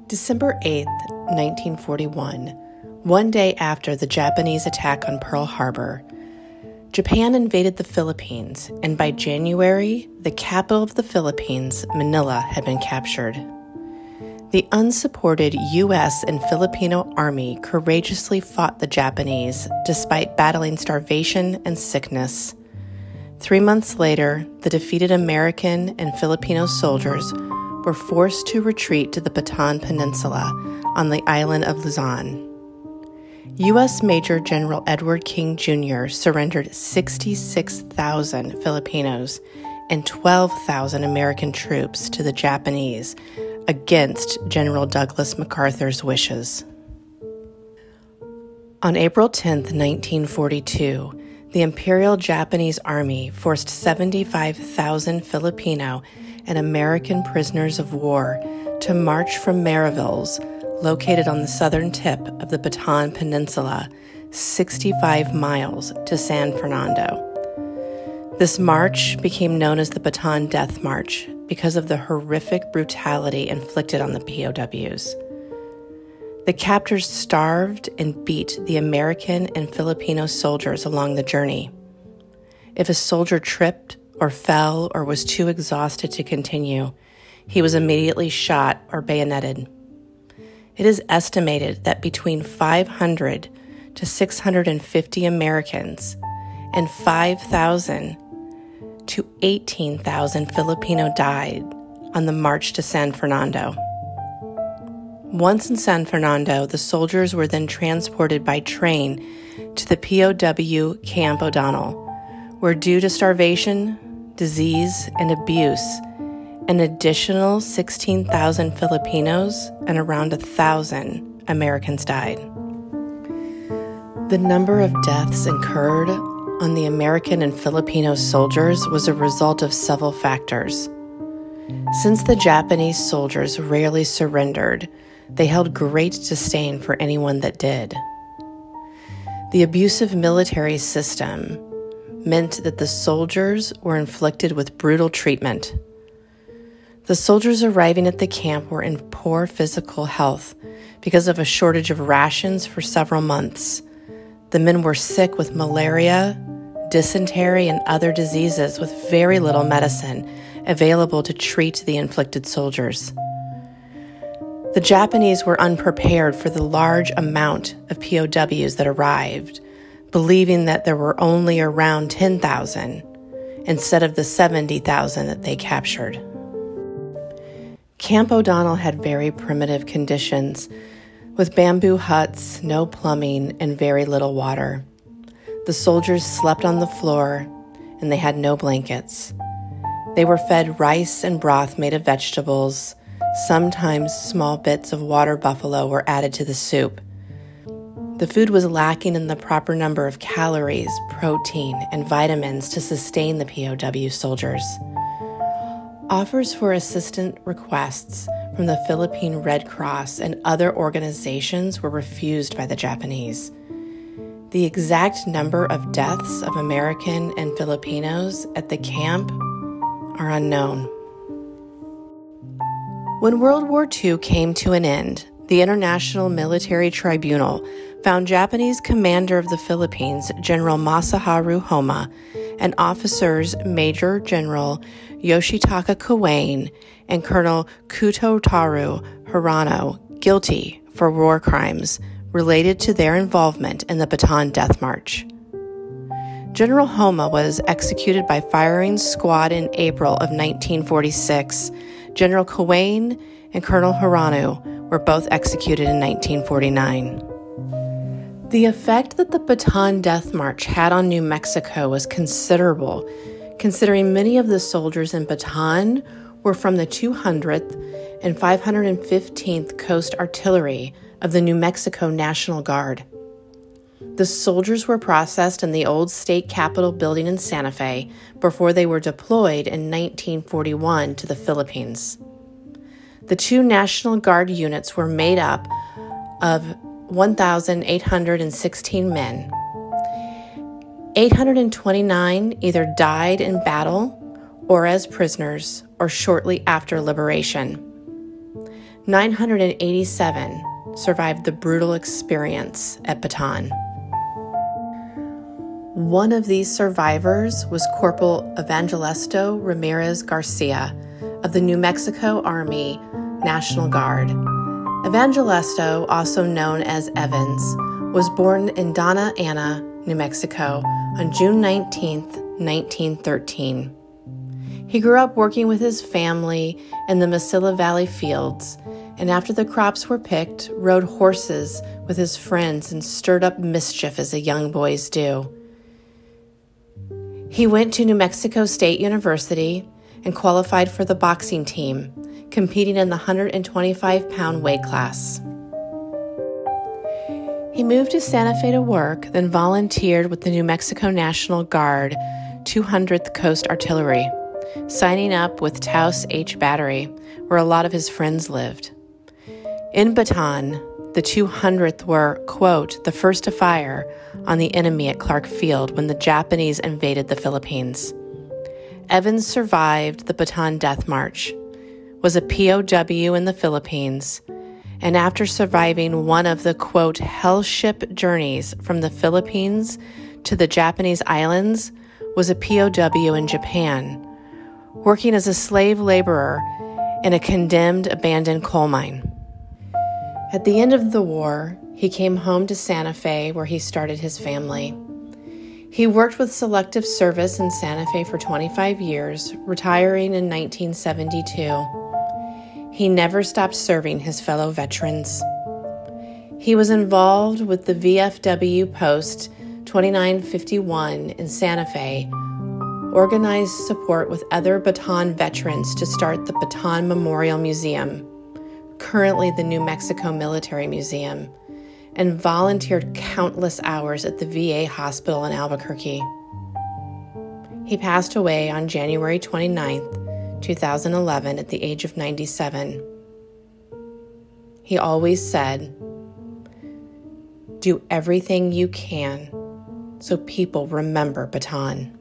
December 8th, 1941, one day after the Japanese attack on Pearl Harbor, Japan invaded the Philippines, and by January, the capital of the Philippines, Manila, had been captured. The unsupported U.S. and Filipino army courageously fought the Japanese despite battling starvation and sickness. 3 months later, the defeated American and Filipino soldiers were forced to retreat to the Bataan Peninsula on the island of Luzon. U.S. Major General Edward King Jr. surrendered 66,000 Filipinos and 12,000 American troops to the Japanese against General Douglas MacArthur's wishes. On April 10, 1942, the Imperial Japanese Army forced 75,000 Filipino and American prisoners of war to march from Marivilles, located on the southern tip of the Bataan Peninsula, 65 miles to San Fernando. This march became known as the Bataan Death March because of the horrific brutality inflicted on the POWs. The captors starved and beat the American and Filipino soldiers along the journey. If a soldier tripped or fell or was too exhausted to continue, he was immediately shot or bayoneted. It is estimated that between 500 to 650 Americans and 5,000 to 18,000 Filipino died on the march to San Fernando. Once in San Fernando, the soldiers were then transported by train to the POW Camp O'Donnell, where due to starvation, disease, and abuse, an additional 16,000 Filipinos and around 1,000 Americans died. The number of deaths incurred on the American and Filipino soldiers was a result of several factors. Since the Japanese soldiers rarely surrendered, they held great disdain for anyone that did. The abusive military system meant that the soldiers were inflicted with brutal treatment. The soldiers arriving at the camp were in poor physical health because of a shortage of rations for several months. The men were sick with malaria, dysentery, and other diseases with very little medicine available to treat the inflicted soldiers. The Japanese were unprepared for the large amount of POWs that arrived, believing that there were only around 10,000 instead of the 70,000 that they captured. Camp O'Donnell had very primitive conditions, with bamboo huts, no plumbing, and very little water. The soldiers slept on the floor, and they had no blankets. They were fed rice and broth made of vegetables. Sometimes small bits of water buffalo were added to the soup. The food was lacking in the proper number of calories, protein, and vitamins to sustain the POW soldiers. Offers for assistance requests from the Philippine Red Cross and other organizations were refused by the Japanese. The exact number of deaths of American and Filipinos at the camp are unknown. When World War II came to an end, the International Military Tribunal found Japanese commander of the Philippines, General Masaharu Homma, and officers Major General Yoshitaka Kawain and Colonel Kutotaro Hirano guilty for war crimes related to their involvement in the Bataan Death March. General Homma was executed by firing squad in April of 1946. General Kawain and Colonel Hirano were both executed in 1949. The effect that the Bataan Death March had on New Mexico was considerable, considering many of the soldiers in Bataan were from the 200th and 515th Coast Artillery of the New Mexico National Guard. The soldiers were processed in the old state capitol building in Santa Fe before they were deployed in 1941 to the Philippines. The two National Guard units were made up of 1,816 men. 829 either died in battle or as prisoners or shortly after liberation. 987 survived the brutal experience at Bataan. One of these survivors was Corporal Evangelista Ramirez Garcia of the New Mexico Army National Guard. Evangelista, also known as Evans, was born in Donna Ana, New Mexico on June 19, 1913. He grew up working with his family in the Mesilla Valley fields, and after the crops were picked, rode horses with his friends and stirred up mischief as the young boys do. He went to New Mexico State University and qualified for the boxing team, competing in the 125-pound weight class. He moved to Santa Fe to work, then volunteered with the New Mexico National Guard 200th Coast Artillery, signing up with Taos H Battery, where a lot of his friends lived. In Bataan, the 200th were, quote, the first to fire on the enemy at Clark Field when the Japanese invaded the Philippines. Evans survived the Bataan Death March, was a POW in the Philippines, and after surviving one of the, quote, hell ship journeys from the Philippines to the Japanese islands, was a POW in Japan, working as a slave laborer in a condemned abandoned coal mine. At the end of the war, he came home to Santa Fe, where he started his family. He worked with Selective Service in Santa Fe for 25 years, retiring in 1972. He never stopped serving his fellow veterans. He was involved with the VFW Post 2951 in Santa Fe, organized support with other Bataan veterans to start the Bataan Memorial Museum, currently the New Mexico Military Museum, and volunteered countless hours at the VA hospital in Albuquerque. He passed away on January 29, 2011, at the age of 97. He always said, "Do everything you can so people remember Bataan."